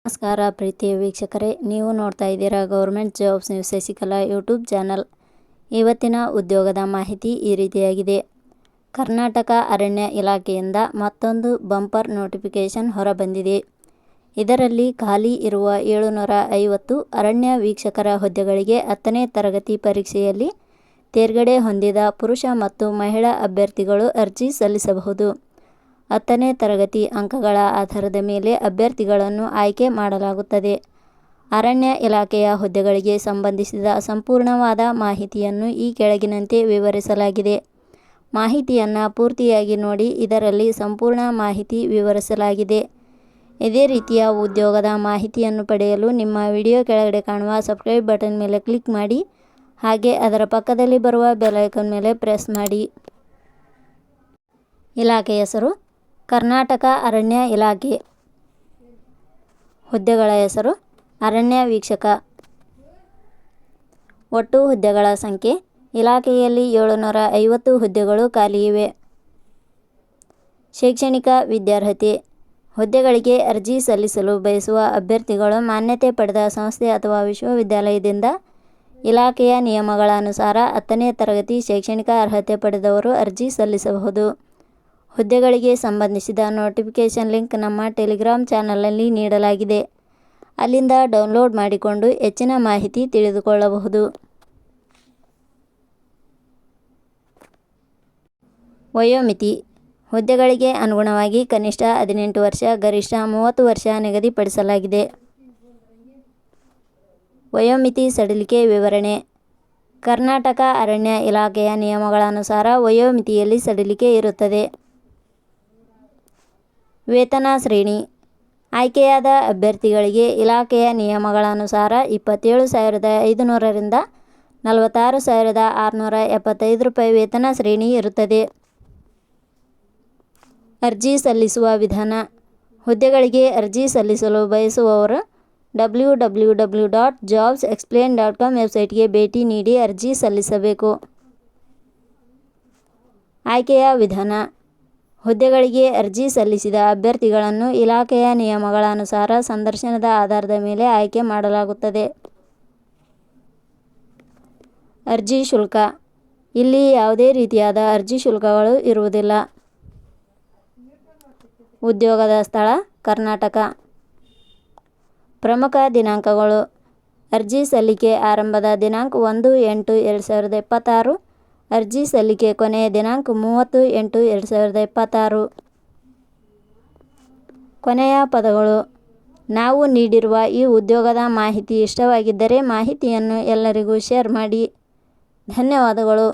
ನಮಸ್ಕಾರ ಪ್ರೀತಿಯ ವೀಕ್ಷಕರೇ, ನೀವು ನೋಡ್ತಾ ಇದ್ದೀರಾ government jobs news Shashikala YouTube channel. ಇವತ್ತಿನ ಉದ್ಯೋಗದ ಮಾಹಿತಿ ಈ ರೀತಿಯಾಗಿದೆ. ಕರ್ನಾಟಕ ಅರಣ್ಯ ಇಲಾಖೆಯಿಂದ ಮತ್ತೊಂದು ಬಂಪರ್ ನೋಟಿಫಿಕೇಶನ್ ಹೊರಬಂದಿದೆ. ಇದರಲ್ಲಿ ಖಾಲಿ ಇರುವ 750 ಅರಣ್ಯ ವೀಕ್ಷಕರ ಹುದ್ದೆಗಳಿಗೆ 10ನೇ ತರಗತಿ ಪರೀಕ್ಷೆಯಲ್ಲಿ ತೇರ್ಗಡೆ ಹೊಂದಿದ ಪುರುಷ ಮತ್ತು ಮಹಿಳಾ ಅಭ್ಯರ್ಥಿಗಳು ಅರ್ಜಿ ಸಲ್ಲಿಸಬಹುದು. 10ನೇ ತರಗತಿ ಅಂಕಗಳ ಆಧಾರದ ಮೇಲೆ ಅಭ್ಯರ್ಥಿಗಳನ್ನು ಆಯ್ಕೆ ಮಾಡಲಾಗುತ್ತದೆ. ಅರಣ್ಯ ಇಲಾಖೆಯ ಹುದ್ದೆಗಳಿಗೆ ಸಂಬಂಧಿಸಿದ ಸಂಪೂರ್ಣವಾದ ಮಾಹಿತಿಯನ್ನು ಈ ಕೆಳಗಿನಂತೆ ವಿವರಿಸಲಾಗಿದೆ. ಮಾಹಿತಿಯನ್ನು ಪೂರ್ತಿಯಾಗಿ ನೋಡಿ. ಇದರಲ್ಲಿ ಸಂಪೂರ್ಣ ಮಾಹಿತಿ ವಿವರಿಸಲಾಗಿದೆ. ಇದೇ ರೀತಿಯ ಉದ್ಯೋಗದ ಮಾಹಿತಿಯನ್ನು ಪಡೆಯಲು ನಿಮ್ಮ ವಿಡಿಯೋ ಕೆಳಗಡೆ ಕಾಣುವ ಸಬ್ಸ್ಕ್ರೈಬ್ ಬಟನ್ ಮೇಲೆ ಕ್ಲಿಕ್ ಮಾಡಿ. ಹಾಗೆ ಅದರ ಪಕ್ಕದಲ್ಲಿ ಬರುವ ಬೆಲ್ ಐಕಾನ್ ಮೇಲೆ ಪ್ರೆಸ್ ಮಾಡಿ. ಇಲಾಖೆ ಹೆಸರು ಕರ್ನಾಟಕ ಅರಣ್ಯ ಇಲಾಖೆ. ಹುದ್ದೆಗಳ ಹೆಸರು ಅರಣ್ಯ ವೀಕ್ಷಕ. ಒಟ್ಟು ಹುದ್ದೆಗಳ ಸಂಖ್ಯೆ ಇಲಾಖೆಯಲ್ಲಿ 750 ಹುದ್ದೆಗಳು ಖಾಲಿ ಇವೆ. ಶೈಕ್ಷಣಿಕ ವಿದ್ಯಾರ್ಹತೆ. ಹುದ್ದೆಗಳಿಗೆ ಅರ್ಜಿ ಸಲ್ಲಿಸಲು ಬಯಸುವ ಅಭ್ಯರ್ಥಿಗಳು ಮಾನ್ಯತೆ ಪಡೆದ ಸಂಸ್ಥೆ ಅಥವಾ ವಿಶ್ವವಿದ್ಯಾಲಯದಿಂದ ಇಲಾಖೆಯ ನಿಯಮಗಳ ಅನುಸಾರ 10ನೇ ತರಗತಿ ಶೈಕ್ಷಣಿಕ ಅರ್ಹತೆ ಪಡೆದವರು ಅರ್ಜಿ ಸಲ್ಲಿಸಬಹುದು. ಹುದ್ದೆಗಳಿಗೆ ಸಂಬಂಧಿಸಿದ ನೋಟಿಫಿಕೇಶನ್ ಲಿಂಕ್ ನಮ್ಮ ಟೆಲಿಗ್ರಾಮ್ ಚಾನಲ್ನಲ್ಲಿ ನೀಡಲಾಗಿದೆ. ಅಲ್ಲಿಂದ ಡೌನ್ಲೋಡ್ ಮಾಡಿಕೊಂಡು ಹೆಚ್ಚಿನ ಮಾಹಿತಿ ತಿಳಿದುಕೊಳ್ಳಬಹುದು. ವಯೋಮಿತಿ. ಹುದ್ದೆಗಳಿಗೆ ಅನುಗುಣವಾಗಿ ಕನಿಷ್ಠ 18 ವರ್ಷ, ಗರಿಷ್ಠ 30 ವರ್ಷ ನಿಗದಿಪಡಿಸಲಾಗಿದೆ. ವಯೋಮಿತಿ ಸಡಿಲಿಕೆ ವಿವರಣೆ. ಕರ್ನಾಟಕ ಅರಣ್ಯ ಇಲಾಖೆಯ ನಿಯಮಗಳ ಅನುಸಾರ ವಯೋಮಿತಿಯಲ್ಲಿ ಸಡಿಲಿಕೆ ಇರುತ್ತದೆ. ವೇತನ ಶ್ರೇಣಿ. ಆಯ್ಕೆಯಾದ ಅಭ್ಯರ್ಥಿಗಳಿಗೆ ಇಲಾಖೆಯ ನಿಯಮಗಳ ಅನುಸಾರ 27,500 ರಿಂದ 46,675 ರೂಪಾಯಿ ವೇತನ ಶ್ರೇಣಿ ಇರುತ್ತದೆ. ಅರ್ಜಿ ಸಲ್ಲಿಸುವ ವಿಧಾನ. ಹುದ್ದೆಗಳಿಗೆ ಅರ್ಜಿ ಸಲ್ಲಿಸಲು ಬಯಸುವವರು www.jobsexplain.com ವೆಬ್ಸೈಟ್ಗೆ ಭೇಟಿ ನೀಡಿ ಅರ್ಜಿ ಸಲ್ಲಿಸಬೇಕು. ಆಯ್ಕೆಯ ವಿಧಾನ. ಹುದ್ದೆಗಳಿಗೆ ಅರ್ಜಿ ಸಲ್ಲಿಸಿದ ಅಭ್ಯರ್ಥಿಗಳನ್ನು ಇಲಾಖೆಯ ನಿಯಮಗಳ ಅನುಸಾರ ಸಂದರ್ಶನದ ಆಧಾರದ ಮೇಲೆ ಆಯ್ಕೆ ಮಾಡಲಾಗುತ್ತದೆ. ಅರ್ಜಿ ಶುಲ್ಕ. ಇಲ್ಲಿ ಯಾವುದೇ ರೀತಿಯಾದ ಅರ್ಜಿ ಶುಲ್ಕಗಳು ಇರುವುದಿಲ್ಲ. ಉದ್ಯೋಗದ ಸ್ಥಳ ಕರ್ನಾಟಕ. ಪ್ರಮುಖ ದಿನಾಂಕಗಳು. ಅರ್ಜಿ ಸಲ್ಲಿಕೆ ಆರಂಭದ ದಿನಾಂಕ 1/8/2026. ಅರ್ಜಿ ಸಲ್ಲಿಕೆ ಕೊನೆಯ ದಿನಾಂಕ 30/8/2026. ಕೊನೆಯ ಪದಗಳು. ನಾವು ನೀಡಿರುವ ಈ ಉದ್ಯೋಗದ ಮಾಹಿತಿ ಇಷ್ಟವಾಗಿದ್ದರೆ ಮಾಹಿತಿಯನ್ನು ಎಲ್ಲರಿಗೂ ಶೇರ್ ಮಾಡಿ. ಧನ್ಯವಾದಗಳು.